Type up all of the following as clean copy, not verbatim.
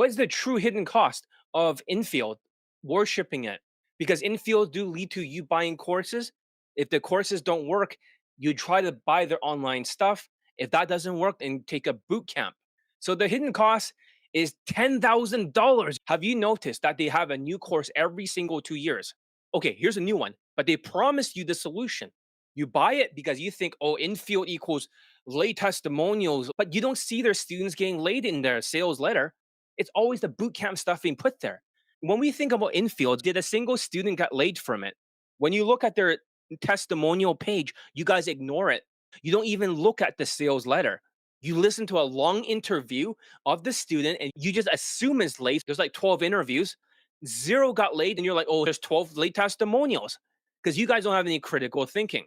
What is the true hidden cost of infield worshiping it? Because infield do lead to you buying courses. If the courses don't work, you try to buy their online stuff. If that doesn't work, then take a boot camp. So the hidden cost is $10,000. Have you noticed that they have a new course every single 2 years? Okay, here's a new one, but they promise you the solution. You buy it because you think, oh, infield equals lay testimonials, but you don't see their students getting laid in their sales letter. It's always the boot camp stuff being put there. When we think about infield, did a single student get laid from it? When you look at their testimonial page, you guys ignore it. You don't even look at the sales letter. You listen to a long interview of the student and you just assume it's late. There's like 12 interviews, zero got laid, and you're like, oh, there's 12 late testimonials because you guys don't have any critical thinking.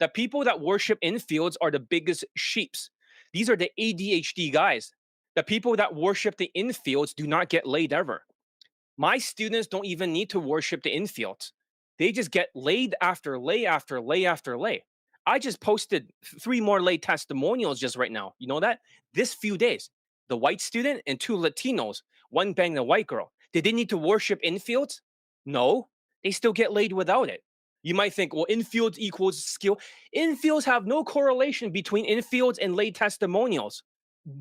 The people that worship infields are the biggest sheeps. These are the ADHD guys. The people that worship the infields do not get laid ever. My students don't even need to worship the infields. They just get laid after lay after lay after lay. I just posted three more lay testimonials just right now. You know that? This few days. The white student and two Latinos, one banged a white girl. Did they need to worship infields? No. They still get laid without it. You might think, well, infields equals skill. Infields have no correlation between infields and lay testimonials.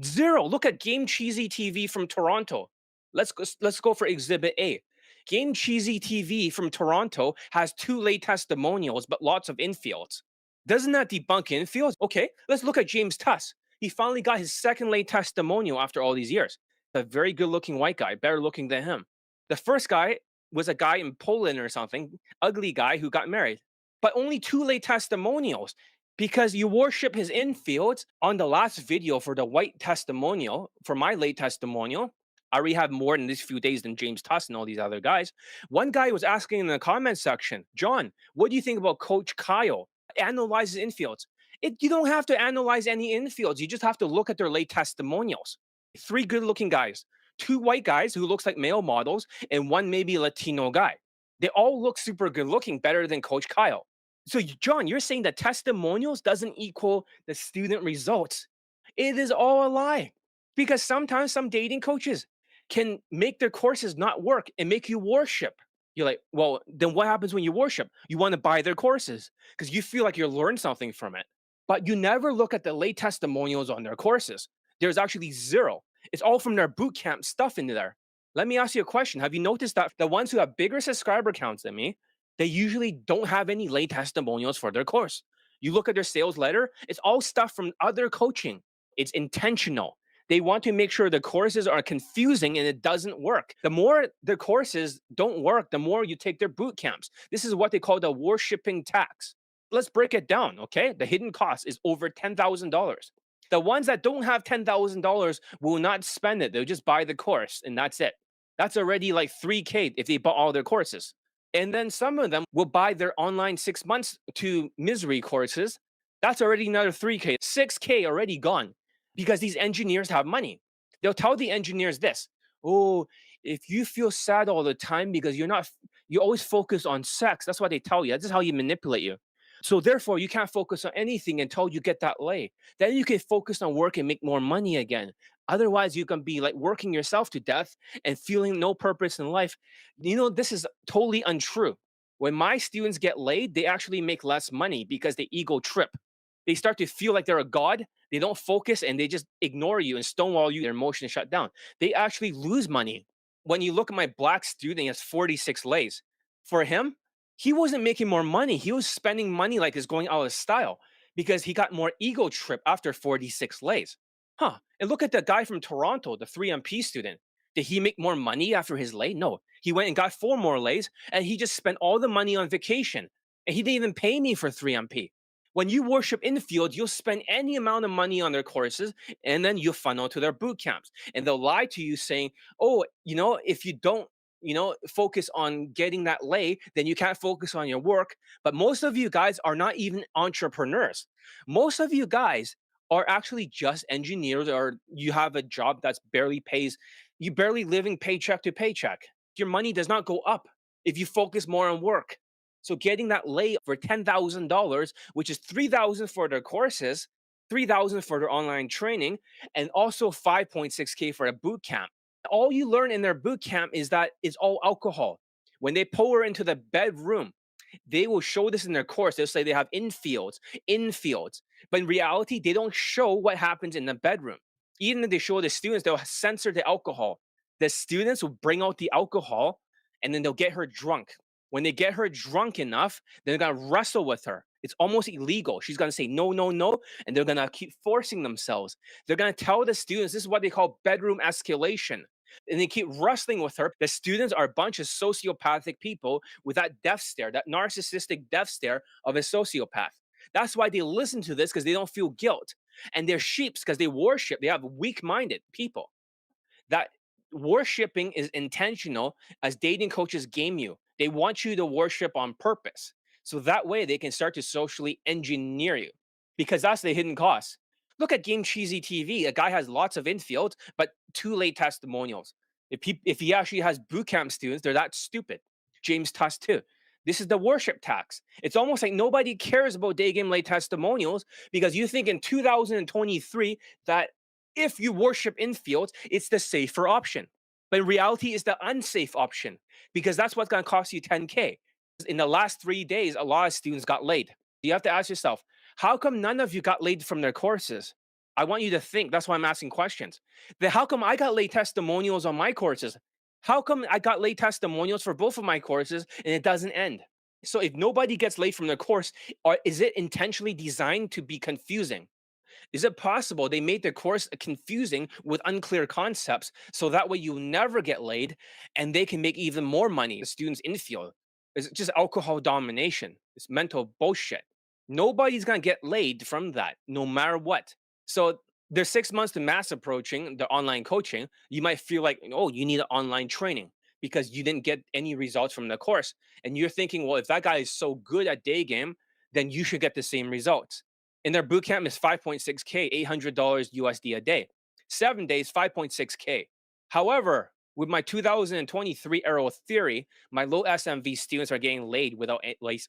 Zero. Look at Game Cheesy TV from Toronto. Let's go for Exhibit A. Game Cheesy TV from Toronto has two late testimonials, but lots of infields. Doesn't that debunk infields? Okay, let's look at James Tuss. He finally got his second late testimonial after all these years. A very good-looking white guy, better looking than him. The first guy was a guy in Poland or something, ugly guy who got married. But only two late testimonials because you worship his infields on the last video for the white testimonial, for my late testimonial. I already have more in these few days than James Tuss and all these other guys. One guy was asking in the comment section, John, what do you think about Coach Kyle? Analyzes infields. You don't have to analyze any infields. You just have to look at their late testimonials. Three good-looking guys, two white guys who looks like male models, and one maybe Latino guy. They all look super good-looking, better than Coach Kyle. So, John, you're saying that testimonials doesn't equal the student results. It is all a lie. Because sometimes some dating coaches can make their courses not work and make you worship. You're like, well, then what happens when you worship? You want to buy their courses because you feel like you learned something from it. But you never look at the late testimonials on their courses. There's actually zero. It's all from their boot camp stuff in there. Let me ask you a question. Have you noticed that the ones who have bigger subscriber counts than me, they usually don't have any late testimonials for their course? You look at their sales letter, it's all stuff from other coaching. It's intentional. They want to make sure the courses are confusing and it doesn't work. The more the courses don't work, the more you take their boot camps. This is what they call the worshipping tax. Let's break it down, okay? The hidden cost is over $10,000. The ones that don't have $10,000 will not spend it. They'll just buy the course and that's it. That's already like 3K if they bought all their courses. And then some of them will buy their online 6 months to misery courses. That's already another 3K, 6K already gone because these engineers have money. They'll tell the engineers this: oh, if you feel sad all the time because you always focus on sex. That's what they tell you. That's how you manipulate you. So therefore, you can't focus on anything until you get that lay. Then you can focus on work and make more money again. Otherwise, you can be like working yourself to death and feeling no purpose in life. This is totally untrue. When my students get laid, they actually make less money because they ego trip. They start to feel like they're a god. They don't focus and they just ignore you and stonewall you. Their emotions shut down. They actually lose money. When you look at my black student, he has 46 lays. For him, he wasn't making more money. He was spending money like it's going out of style because he got more ego trip after 46 lays. Huh. And look at the guy from Toronto, the 3MP student. Did he make more money after his lay? No. He went and got four more lays and he just spent all the money on vacation. And he didn't even pay me for 3MP. When you worship infield, you'll spend any amount of money on their courses and then you'll funnel to their boot camps. And they'll lie to you saying, oh, if you don't, focus on getting that lay, then you can't focus on your work. But most of you guys are not even entrepreneurs. Most of you guys are actually just engineers, or you have a job that's barely pays, you barely living paycheck to paycheck. Your money does not go up if you focus more on work. So getting that lay for $10,000, which is $3,000 for their courses, $3,000 for their online training, and also 5.6K for a boot camp. All you learn in their boot camp is that it's all alcohol. When they pull her into the bedroom, they will show this in their course. They'll say they have infields. But in reality, they don't show what happens in the bedroom. Even if they show the students, they'll censor the alcohol. The students will bring out the alcohol and then they'll get her drunk. When they get her drunk enough, they're gonna wrestle with her. It's almost illegal. She's gonna say no, no, no, and they're gonna keep forcing themselves. They're gonna tell the students this is what they call bedroom escalation. And they keep wrestling with her. The students are a bunch of sociopathic people with that death stare, that narcissistic death stare of a sociopath. That's why they listen to this because they don't feel guilt. And they're sheeps because they worship, they have weak minded people. That worshiping is intentional as dating coaches game you. They want you to worship on purpose. So that way they can start to socially engineer you because that's the hidden cost. Look at Game Cheesy TV. A guy has lots of infield, but two late testimonials. If he actually has boot camp students, they're that stupid. James Tuss too. This is the worship tax. It's almost like nobody cares about Daygame late testimonials because you think in 2023 that if you worship infield, it's the safer option. But in reality, it's the unsafe option because that's what's going to cost you 10K. In the last 3 days, a lot of students got laid. You have to ask yourself, how come none of you got laid from their courses? I want you to think. That's why I'm asking questions. Then how come I got late testimonials on my courses? How come I got late testimonials for both of my courses and it doesn't end? So if nobody gets late from their course, or is it intentionally designed to be confusing? Is it possible they made the course confusing with unclear concepts so that way you never get laid and they can make even more money? The students infield. It's just alcohol domination. It's mental bullshit. Nobody's gonna get laid from that, no matter what. So there's 6 months to mass approaching the online coaching. You might feel like, oh, you need an online training because you didn't get any results from the course. And you're thinking, well, if that guy is so good at day game, then you should get the same results. And their boot camp is 5.6K, $800 USD a day. 7 days, 5.6K. However, with my 2023 Aero Theory, my low SMV students are getting laid without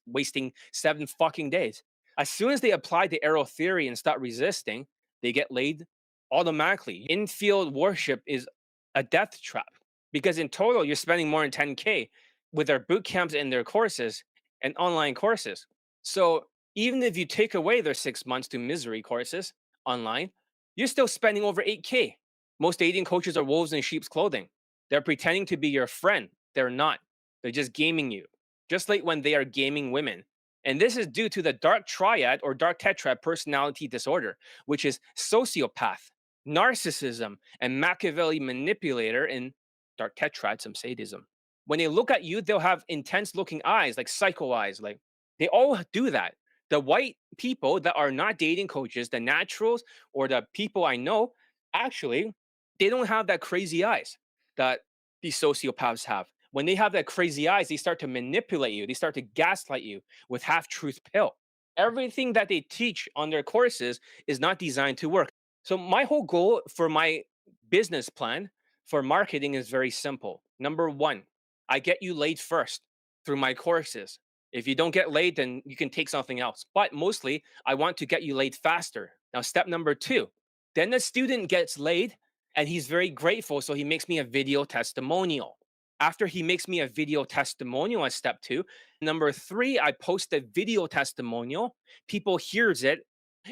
wasting 7 fucking days. As soon as they apply the Aero Theory and start resisting, they get laid automatically. Infield worship is a death trap because in total, you're spending more than 10K with their boot camps and their courses and online courses. So even if you take away their 6 months to misery courses online, you're still spending over 8K. Most dating coaches are wolves in sheep's clothing. They're pretending to be your friend. They're not. They're just gaming you, just like when they are gaming women. And this is due to the dark triad or dark tetrad personality disorder, which is sociopath, narcissism, and Machiavelli manipulator in dark tetrad, some sadism. When they look at you, they'll have intense looking eyes, like psycho eyes. Like they all do that. The white people that are not dating coaches, the naturals or the people I know, actually, they don't have that crazy eyes that these sociopaths have. When they have that crazy eyes, they start to manipulate you. They start to gaslight you with half truth pill. Everything that they teach on their courses is not designed to work. So my whole goal for my business plan for marketing is very simple. Number one, I get you laid first through my courses. If you don't get laid, then you can take something else. But mostly, I want to get you laid faster. Now, step number two, then the student gets laid and he's very grateful. So he makes me a video testimonial. After he makes me a video testimonial as step two, number three, I post a video testimonial. People hears it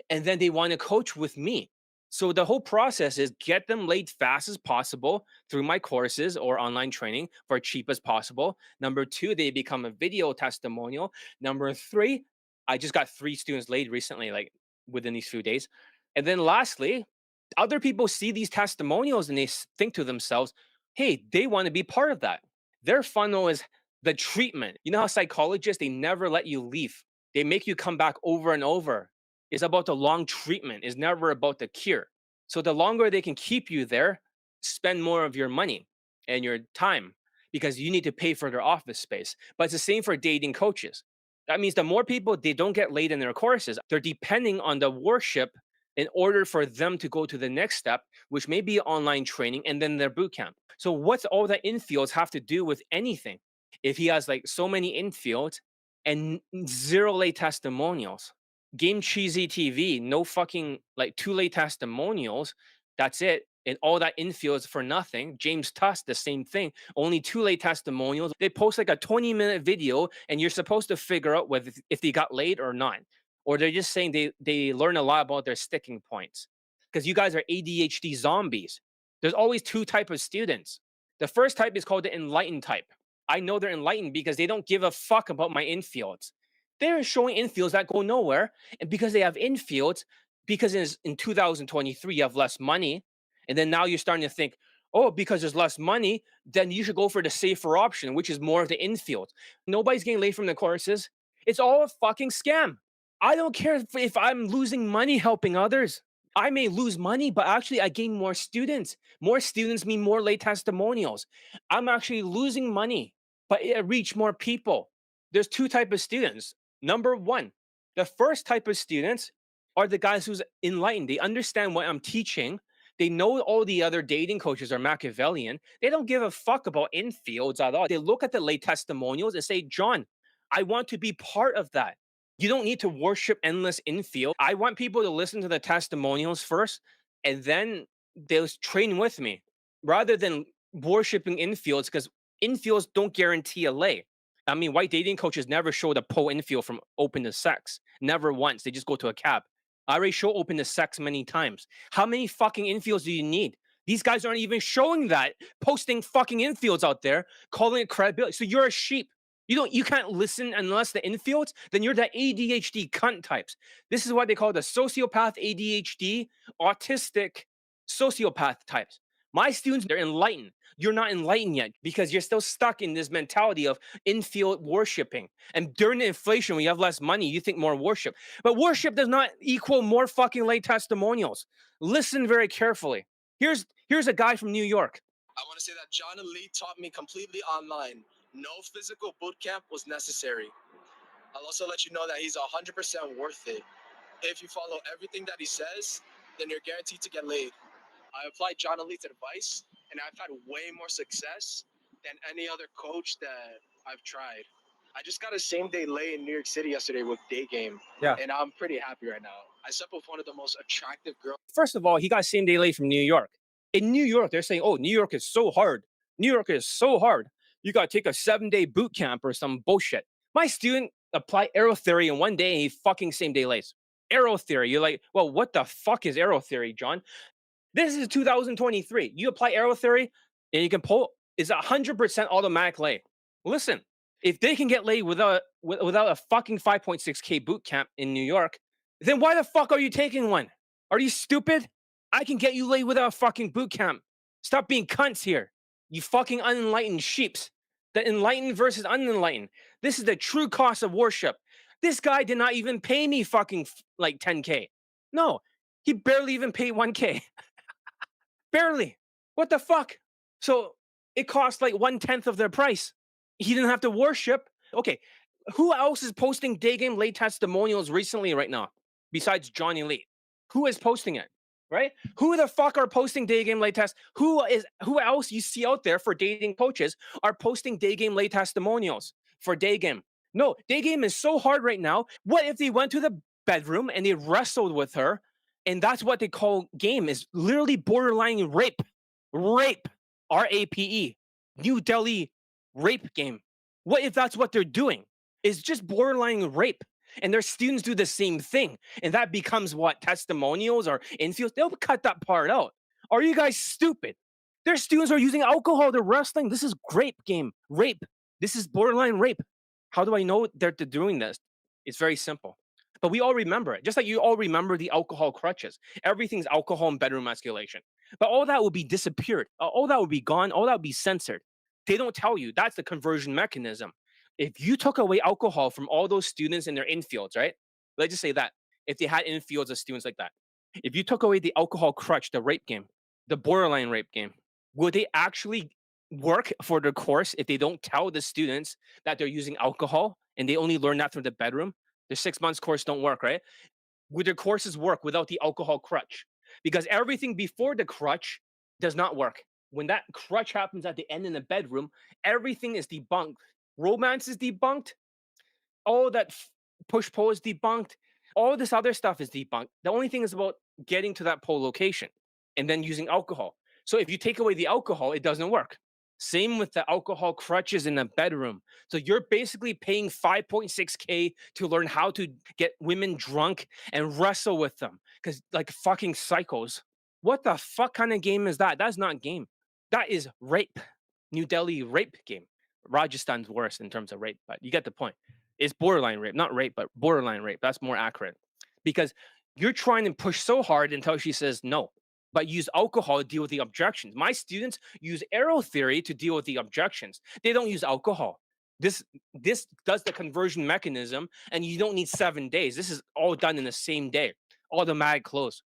and then they want to coach with me. So the whole process is get them laid fast as possible through my courses or online training for cheap as possible. Number two, they become a video testimonial. Number three, I just got 3 students laid recently, like within these few days. And then lastly, other people see these testimonials and they think to themselves, hey, they want to be part of that. Their funnel is the treatment. You know how psychologists, they never let you leave. They make you come back over and over. It's about the long treatment. It's never about the cure. So the longer they can keep you there, spend more of your money and your time because you need to pay for their office space. But it's the same for dating coaches. That means the more people they don't get laid in their courses, they're depending on the worship in order for them to go to the next step, which may be online training and then their boot camp. So what's all the infields have to do with anything? If he has like so many infields and zero late testimonials, game cheesy TV, no fucking like 2 late testimonials. That's it. and all that infield is for nothing. James Tuss, the same thing. Only two late testimonials. They post like a 20-minute video, and you're supposed to figure out whether if they got laid or not. Or they're just saying they learn a lot about their sticking points. Because you guys are ADHD zombies. There's always two type of students. The first type is called the enlightened type. I know they're enlightened because they don't give a fuck about my infields. They're showing infields that go nowhere, and because they have infields, because in 2023 you have less money, and then now you're starting to think, oh, because there's less money, then you should go for the safer option, which is more of the infield. Nobody's getting laid from the courses. It's all a fucking scam. I don't care if I'm losing money helping others. I may lose money, but actually I gain more students. More students mean more late testimonials. I'm actually losing money, but it reach more people. There's two type of students. Number one, the first type of students are the guys who's enlightened. They understand what I'm teaching. They know all the other dating coaches are Machiavellian. They don't give a fuck about infields at all. They look at the late testimonials and say, John, I want to be part of that. You don't need to worship endless infield. I want people to listen to the testimonials first, and then they'll train with me rather than worshiping infields, because infields don't guarantee a lay. I mean, white dating coaches never show the pull infield from open to sex. Never once. They just go to a cab. I already show open to sex many times. How many fucking infields do you need? These guys aren't even showing that, posting fucking infields out there, calling it credibility. So you're a sheep. You can't listen unless the infields, then you're the ADHD cunt types. This is what they call the sociopath ADHD, autistic sociopath types. My students, they're enlightened. You're not enlightened yet because you're still stuck in this mentality of infield worshiping. And during the inflation, when you have less money, you think more worship. But worship does not equal more fucking late testimonials. Listen very carefully. Here's a guy from New York. I want to say that John Lee taught me completely online. No physical boot camp was necessary. I'll also let you know that he's 100% worth it. If you follow everything that he says, then you're guaranteed to get laid. I applied John Lee's advice, and I've had way more success than any other coach that I've tried. I just got a same-day lay in New York City yesterday with Daygame, Yeah. and I'm pretty happy right now. I slept with one of the most attractive girls. First of all, he got same day late from New York. In New York, they're saying, oh, New York is so hard. New York is so hard. You got to take a 7-day boot camp or some bullshit. My student applied arrow theory in one day and he fucking same day late. Arrow theory. You're like, well, what the fuck is arrow theory, John? This is 2023. You apply arrow theory and you can pull, it's 100% automatic lay. Listen, if they can get laid without a fucking 5.6K boot camp in New York, then why the fuck are you taking one? Are you stupid? I can get you laid without a fucking boot camp. Stop being cunts here. You fucking unenlightened sheeps. The enlightened versus unenlightened. This is the true cost of worship. This guy did not even pay me fucking like 10K. No, he barely even paid 1K. Barely. What the fuck? So it cost like 1/10 of their price. He didn't have to worship. Okay, who else is posting Daygame late testimonials recently right now besides Johnny Lee? Who is posting it? Right? Who the fuck are posting Daygame late test? Who else you see out there for dating coaches are posting Daygame late testimonials for Daygame? No, Daygame is so hard right now. What if they went to the bedroom and they wrestled with her, and that's what they call game, is literally borderline rape. Rape. RAPE. New Delhi rape game. What if that's what they're doing? It's just borderline rape. And their students do the same thing. And that becomes what? Testimonials or infields? They'll cut that part out. Are you guys stupid? Their students are using alcohol. They're wrestling. This is grape game. Rape. This is borderline rape. How do I know they're doing this? It's very simple. But we all remember it. Just like you all remember the alcohol crutches. Everything's alcohol and bedroom escalation. But all that will be disappeared. All that will be gone. All that will be censored. They don't tell you. That's the conversion mechanism. If you took away alcohol from all those students in their infields, right? Let's just say that. If they had infields of students like that. If you took away the alcohol crutch, the rape game, the borderline rape game, would they actually work for their course if they don't tell the students that they're using alcohol and they only learn that from the bedroom? The 6 months course don't work, right? Would their courses work without the alcohol crutch? Because everything before the crutch does not work. When that crutch happens at the end in the bedroom, everything is debunked. Romance is debunked. All that push pull is debunked. All this other stuff is debunked. The only thing is about getting to that pole location. and then using alcohol. So if you take away the alcohol, it doesn't work. Same with the alcohol crutches in the bedroom. So you're basically paying 5.6K to learn how to get women drunk and wrestle with them because like fucking psychos. What the fuck kind of game is that? That's not game. That is rape. New Delhi rape game. Rajasthan's worse in terms of rape, but you get the point. It's borderline rape, not rape, but borderline rape. That's more accurate because you're trying to push so hard until she says no, but use alcohol to deal with the objections. My students use arrow theory to deal with the objections. They don't use alcohol. This this does the conversion mechanism, and you don't need 7 days. This is all done in the same day. Automatic close.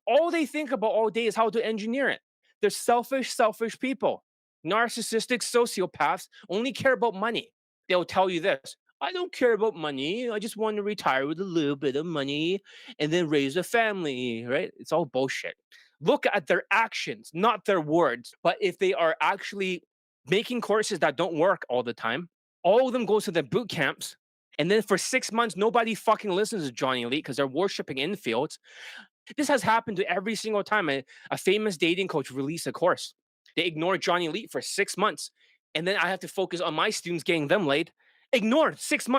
All they think about all day is how to engineer it. They're selfish, selfish people. Narcissistic sociopaths only care about money. They'll tell you this: I don't care about money. I just want to retire with a little bit of money and then raise a family, right? It's all bullshit. Look at their actions, not their words. But if they are actually making courses that don't work all the time, all of them goes to the boot camps. And then for 6 months, nobody fucking listens to Johnny Elite because they're worshiping infields. This has happened to every single time a famous dating coach release a course. They ignore Johnny Elite for 6 months. And then I have to focus on my students getting them laid. Ignore 6 months.